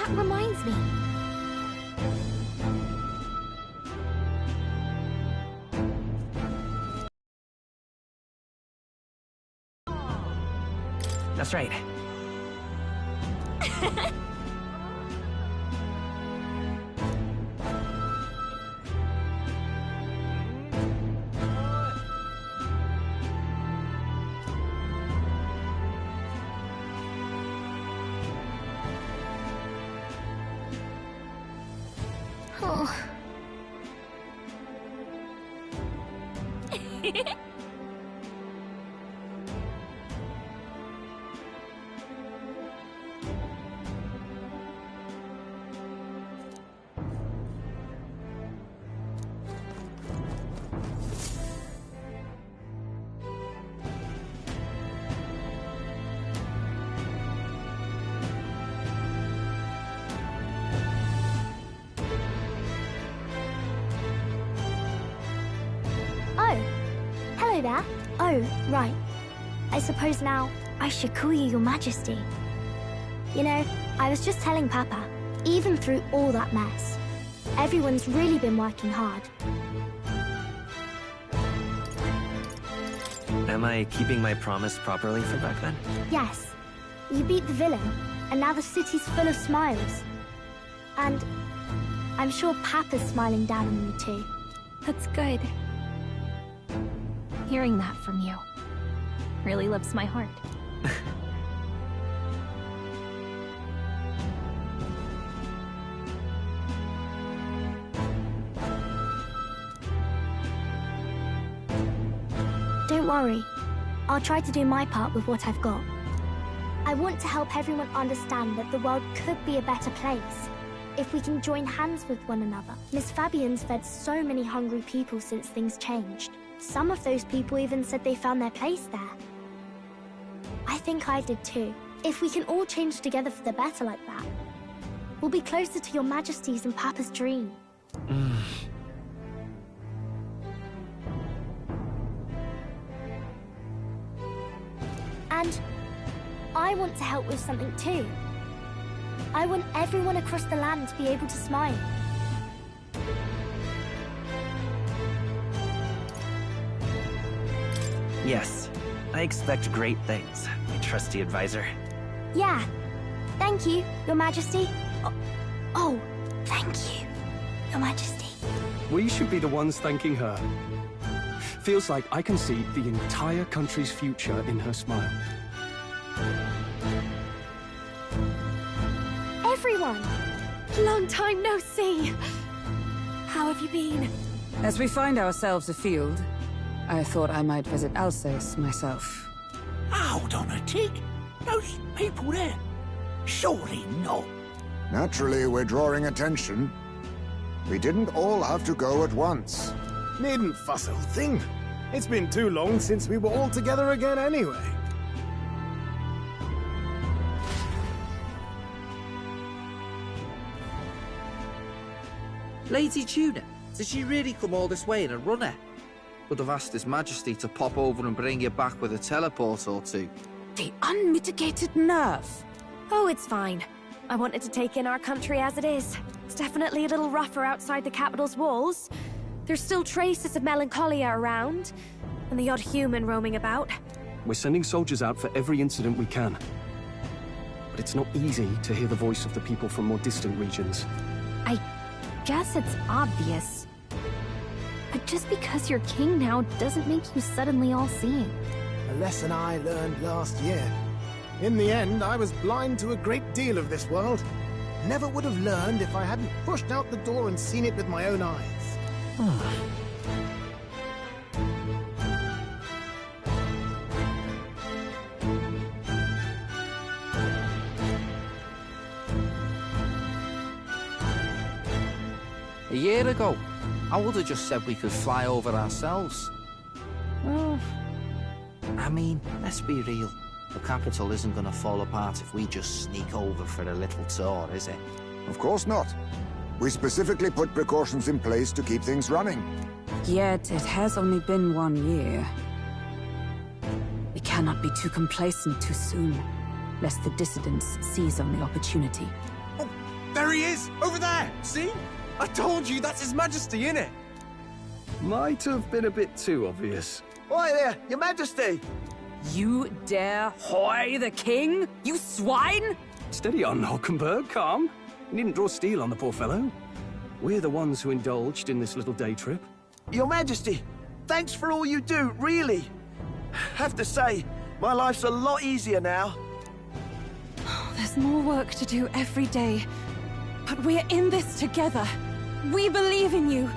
That reminds me. That's right. Oh. Oh, hello there. Oh, right. I suppose now I should call you Your Majesty. You know, I was just telling Papa, even through all that mess, everyone's really been working hard. Am I keeping my promise properly from back then? Yes, you beat the villain, and now the city's full of smiles. And I'm sure Papa's smiling down on me too. That's good. Hearing that from you really lifts my heart. Don't worry. I'll try to do my part with what I've got. I want to help everyone understand that the world could be a better place if we can join hands with one another. Miss Fabian's fed so many hungry people since things changed. Some of those people even said they found their place there. I think I did too. If we can all change together for the better like that, we'll be closer to Your Majesty's and Papa's dream. And I want to help with something too. I want everyone across the land to be able to smile. Yes, I expect great things, my trusty advisor. Yeah. Thank you, Your Majesty. Oh, thank you, Your Majesty. We should be the ones thanking her. Feels like I can see the entire country's future in her smile. Everyone! Long time no see! How have you been? As we find ourselves afield, I thought I might visit Alsace myself. Hold on a tick. Those people there? Surely not. Naturally, we're drawing attention. We didn't all have to go at once. Needn't fuss, old thing. It's been too long since we were all together again anyway. Lady Tuna, did she really come all this way in a runner? Would have asked His Majesty to pop over and bring you back with a teleport or two. The unmitigated nerve! Oh, it's fine. I wanted to take in our country as it is. It's definitely a little rougher outside the capital's walls. There's still traces of melancholia around, and the odd human roaming about. We're sending soldiers out for every incident we can. But it's not easy to hear the voice of the people from more distant regions. I guess it's obvious. But just because you're king now doesn't make you suddenly all-seeing. A lesson I learned last year. In the end, I was blind to a great deal of this world. Never would have learned if I hadn't pushed out the door and seen it with my own eyes. A year ago, I would have just said we could fly over ourselves. I mean, let's be real. The capital isn't going to fall apart if we just sneak over for a little tour, is it? Of course not. We specifically put precautions in place to keep things running. Yet it has only been 1 year. We cannot be too complacent too soon, lest the dissidents seize on the opportunity. There he is! Over there! See? I told you, that's His Majesty, innit? Might have been a bit too obvious. Oi there, Your Majesty! You dare hoy the king? You swine! Steady on, Hockenberg, calm. You needn't draw steel on the poor fellow. We're the ones who indulged in this little day trip. Your Majesty, thanks for all you do, really. Have to say, my life's a lot easier now. There's more work to do every day. But we're in this together. We believe in you.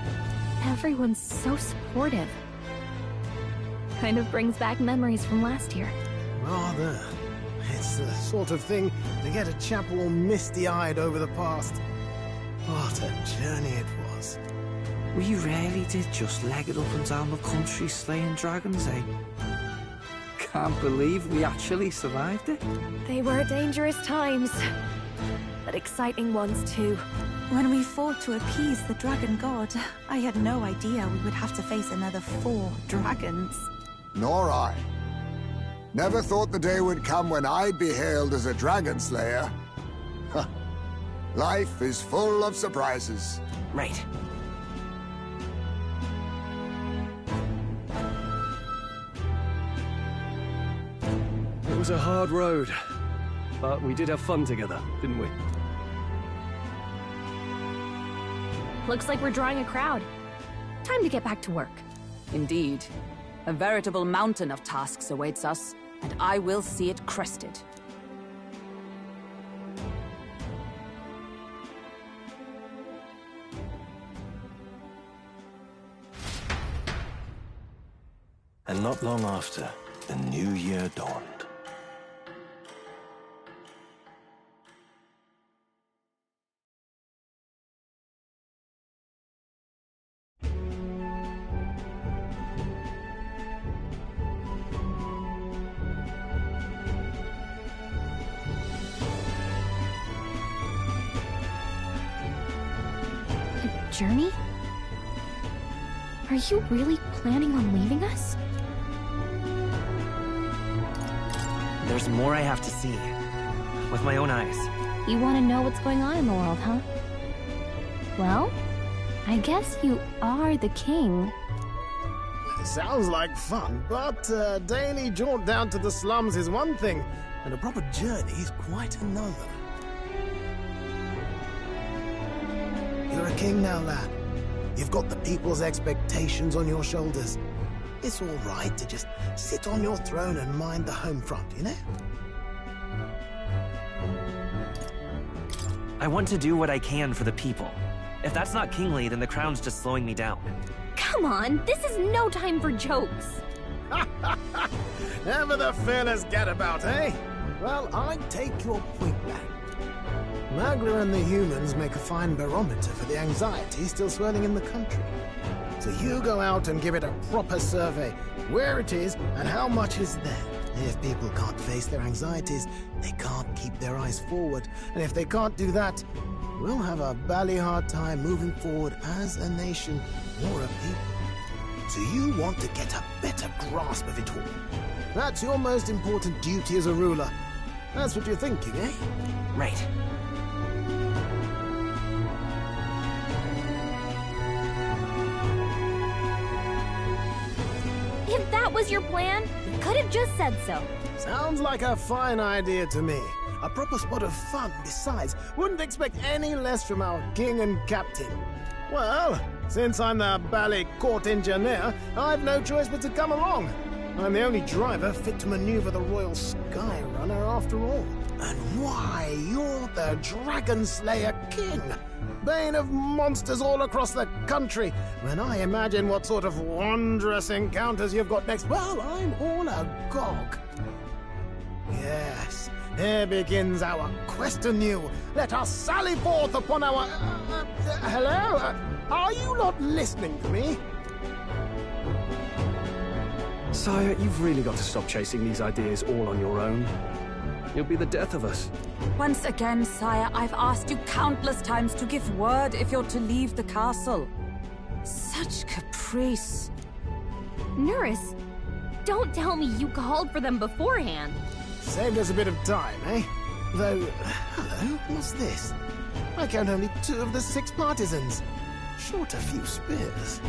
Everyone's so supportive. Kind of brings back memories from last year. Rather. It's the sort of thing to get a chap all misty-eyed over the past. What a journey it was. We really did just leg it up and down the country slaying dragons, eh? Can't believe we actually survived it. They were dangerous times, but exciting ones too. When we fought to appease the dragon god, I had no idea we would have to face another 4 dragons. Nor I. Never thought the day would come when I'd be hailed as a dragon slayer. Life is full of surprises. Right. It was a hard road, but we did have fun together, didn't we? Looks like we're drawing a crowd. Time to get back to work. Indeed. A veritable mountain of tasks awaits us, and I will see it crested. And not long after, the new year dawned. Journey? Are you really planning on leaving us? There's more I have to see. With my own eyes. You want to know what's going on in the world, huh? Well, I guess you are the king. Sounds like fun, but a daily jaunt down to the slums is one thing, and a proper journey is quite another. You're a king now, lad. You've got the people's expectations on your shoulders. It's all right to just sit on your throne and mind the home front, you know? I want to do what I can for the people. If that's not kingly, then the crown's just slowing me down. Come on, this is no time for jokes. Never the fearless gadabout, eh? Well, I take your point back. Magla and the humans make a fine barometer for the anxiety still swirling in the country. So you go out and give it a proper survey, where it is and how much is there. If people can't face their anxieties, they can't keep their eyes forward. And if they can't do that, we'll have a bally hard time moving forward as a nation or a people. So you want to get a better grasp of it all. That's your most important duty as a ruler. That's what you're thinking, eh? Right. If that was your plan, you could have just said so. Sounds like a fine idea to me. A proper spot of fun, besides. Wouldn't expect any less from our king and captain. Well, since I'm the bally court engineer, I've no choice but to come along. I'm the only driver fit to maneuver the Royal Skyrunner after all. And why, you're the Dragon Slayer King. Bane of monsters all across the country. When I imagine what sort of wondrous encounters you've got next, well, I'm all agog. Yes, here begins our quest anew. Let us sally forth upon our... hello? Are you not listening to me? Sire, you've really got to stop chasing these ideas all on your own. You'll be the death of us. Once again, sire, I've asked you countless times to give word if you're to leave the castle. Such caprice. Nurse, don't tell me you called for them beforehand. Saved us a bit of time, eh? Though, hello, what's this? I count only 2 of the 6 partisans. Short a few spears.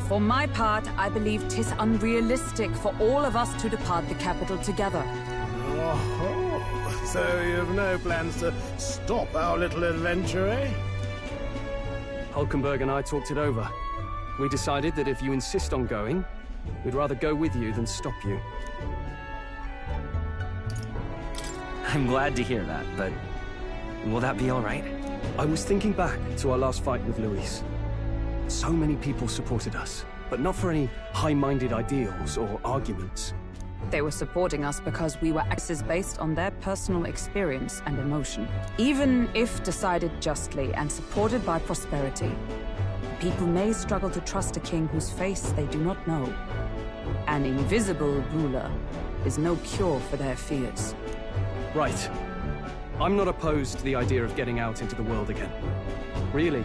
For my part, I believe 'tis unrealistic for all of us to depart the capital together. Oh, so you have no plans to stop our little adventure, eh? Hulkenberg and I talked it over. We decided that if you insist on going, we'd rather go with you than stop you. I'm glad to hear that, but will that be all right? I was thinking back to our last fight with Luis. So many people supported us, but not for any high-minded ideals or arguments. They were supporting us because we were axes based on their personal experience and emotion. Even if decided justly and supported by prosperity, people may struggle to trust a king whose face they do not know. An invisible ruler is no cure for their fears. Right. I'm not opposed to the idea of getting out into the world again. Really,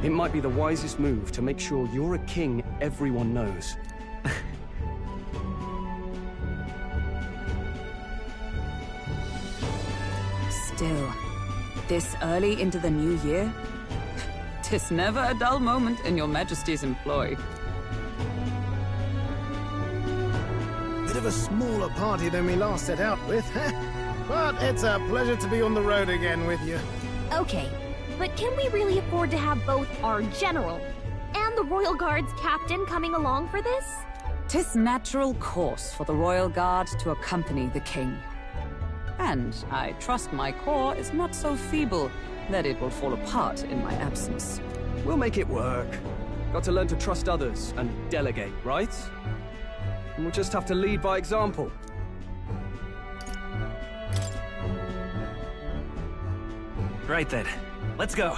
it might be the wisest move to make sure you're a king everyone knows. Still, this early into the new year? 'Tis never a dull moment in your Majesty's employ. Bit of a smaller party than we last set out with, huh? But it's a pleasure to be on the road again with you. Okay, but can we really afford to have both our general and the Royal Guard's captain coming along for this? 'Tis natural course for the Royal Guard to accompany the king. And I trust my corps is not so feeble that it will fall apart in my absence. We'll make it work. Got to learn to trust others and delegate, right? And we'll just have to lead by example. Right then, let's go.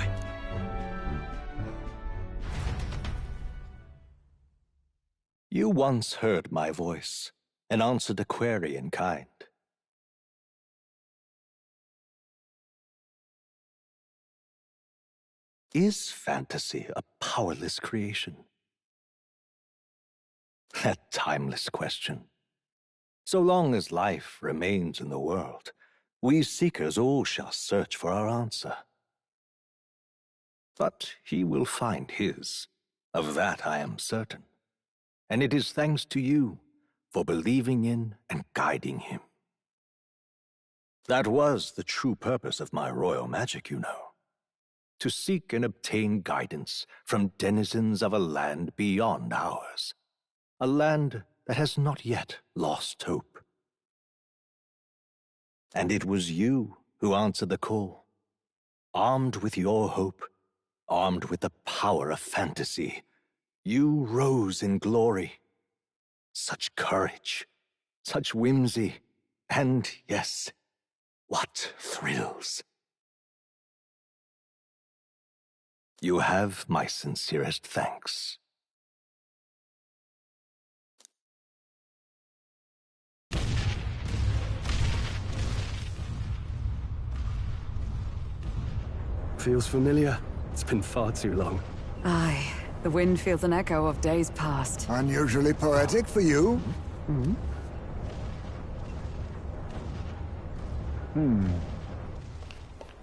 You once heard my voice and answered a query in kind. Is fantasy a powerless creation? That timeless question. So long as life remains in the world, we seekers all shall search for our answer. But he will find his, of that I am certain. And it is thanks to you for believing in and guiding him. That was the true purpose of my royal magic, you know. To seek and obtain guidance from denizens of a land beyond ours. A land that has not yet lost hope. And it was you who answered the call. Armed with your hope, armed with the power of fantasy, you rose in glory. Such courage, such whimsy, and yes, what thrills. You have my sincerest thanks. Feels familiar. It's been far too long. Aye, the wind feels an echo of days past. Unusually poetic for you.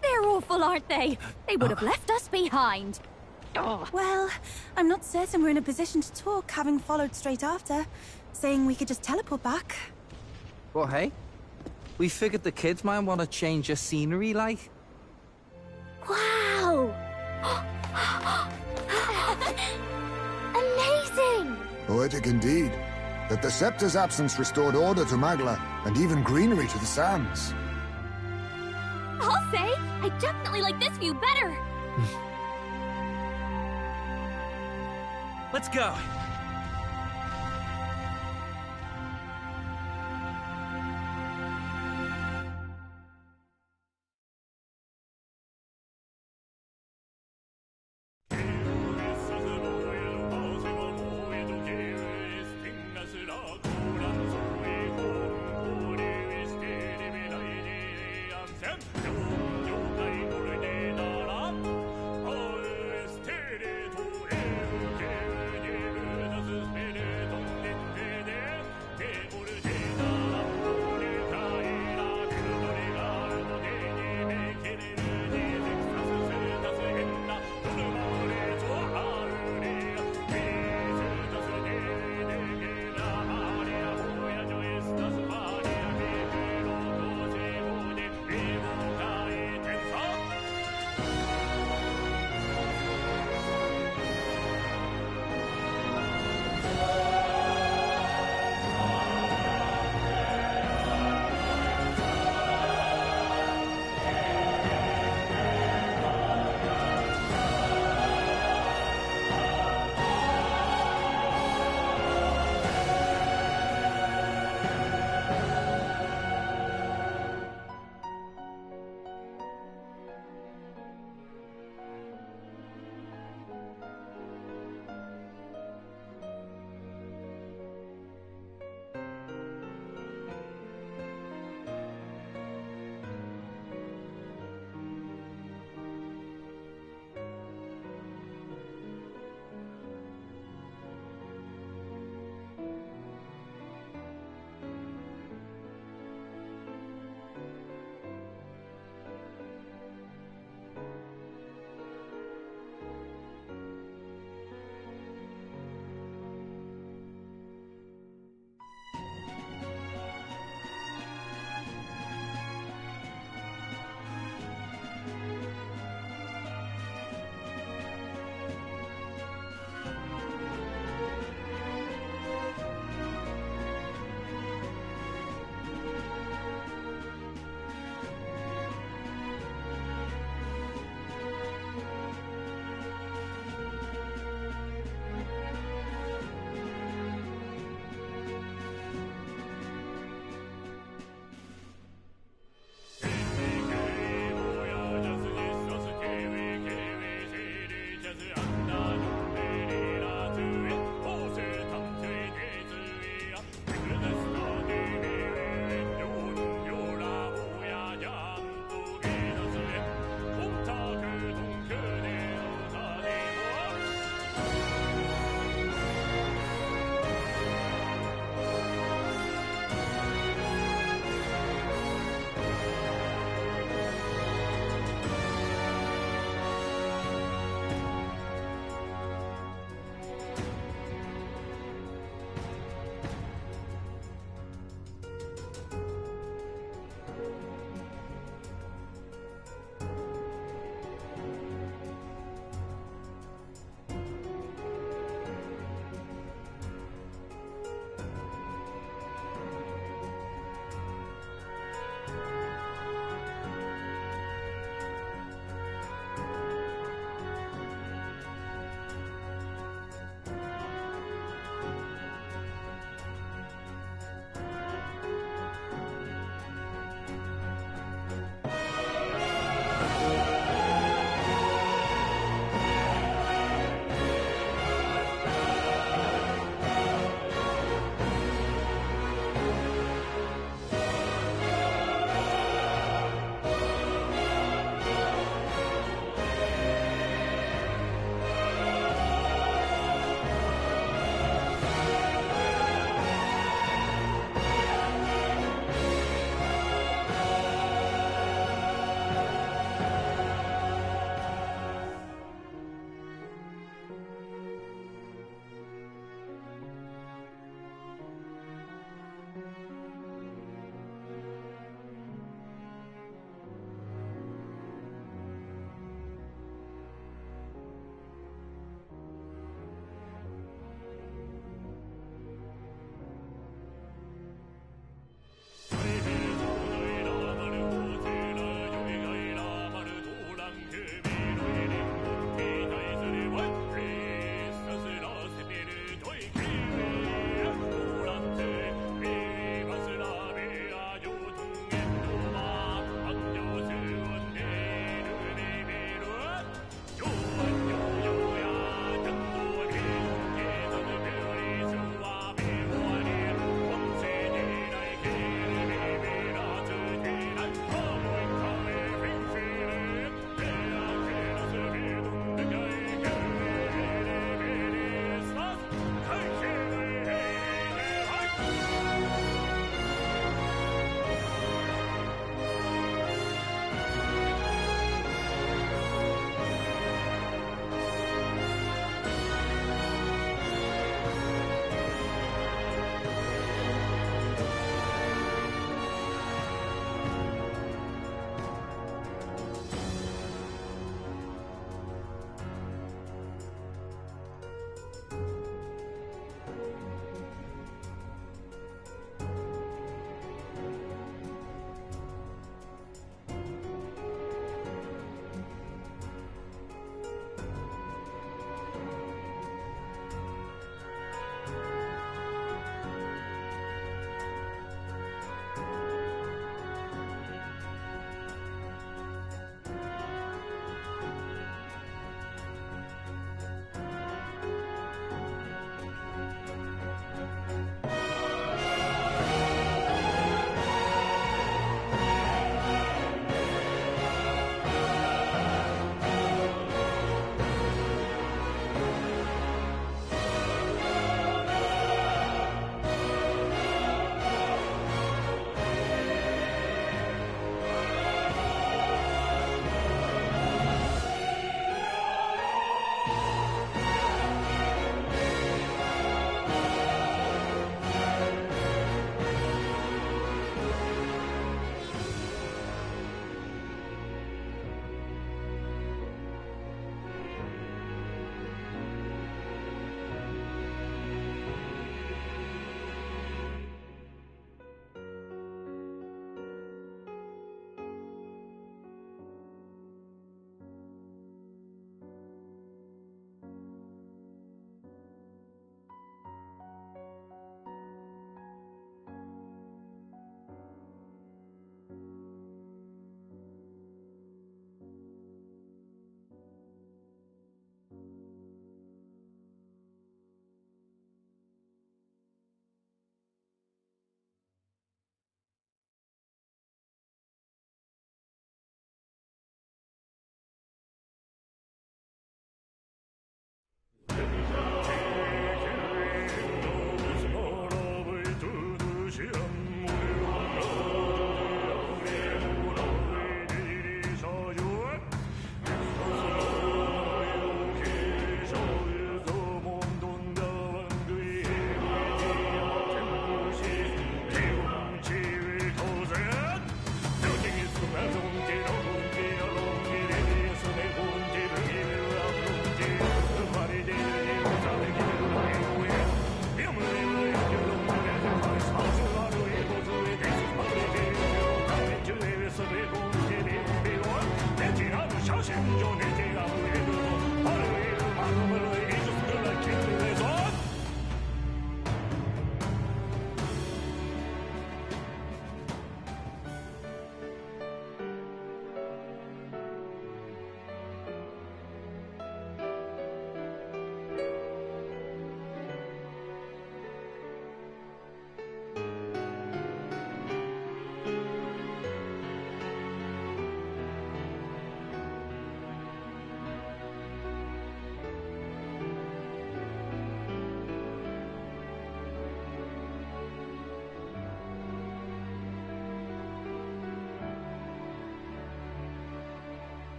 They're awful, aren't they? They would have left us behind. Well, I'm not certain we're in a position to talk, having followed straight after, saying we could just teleport back. Well, hey, we figured the kids might want to change your scenery, like. Wow! Amazing! Poetic indeed. That the scepter's absence restored order to Magla, and even greenery to the sands. I'll say, I definitely like this view better. Let's go.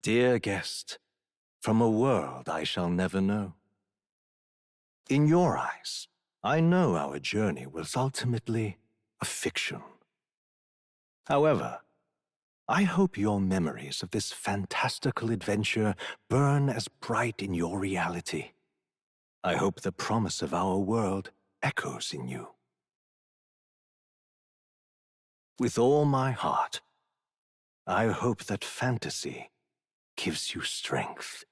Dear guest, from a world I shall never know. In your eyes, I know our journey was ultimately a fiction. However, I hope your memories of this fantastical adventure burn as bright in your reality. I hope the promise of our world echoes in you. With all my heart, I hope that fantasy gives you strength.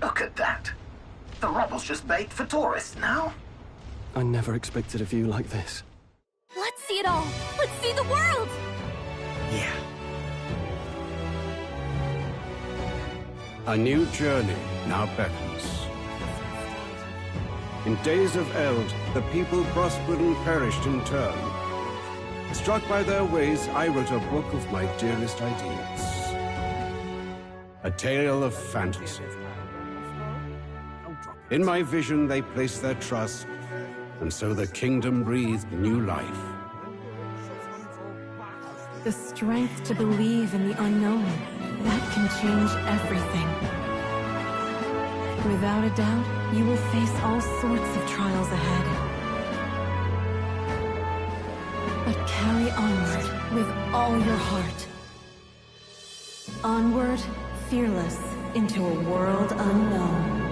Look at that. The rubble's just bait for tourists now. I never expected a view like this. Let's see it all! Let's see the world! Yeah. A new journey now beckons. In days of eld, the people prospered and perished in turn. Struck by their ways, I wrote a book of my dearest ideas. A tale of fantasy. In my vision, they placed their trust, and so the kingdom breathed new life. The strength to believe in the unknown, that can change everything. Without a doubt, you will face all sorts of trials ahead. But carry onward with all your heart. Onward, fearless, into a world unknown.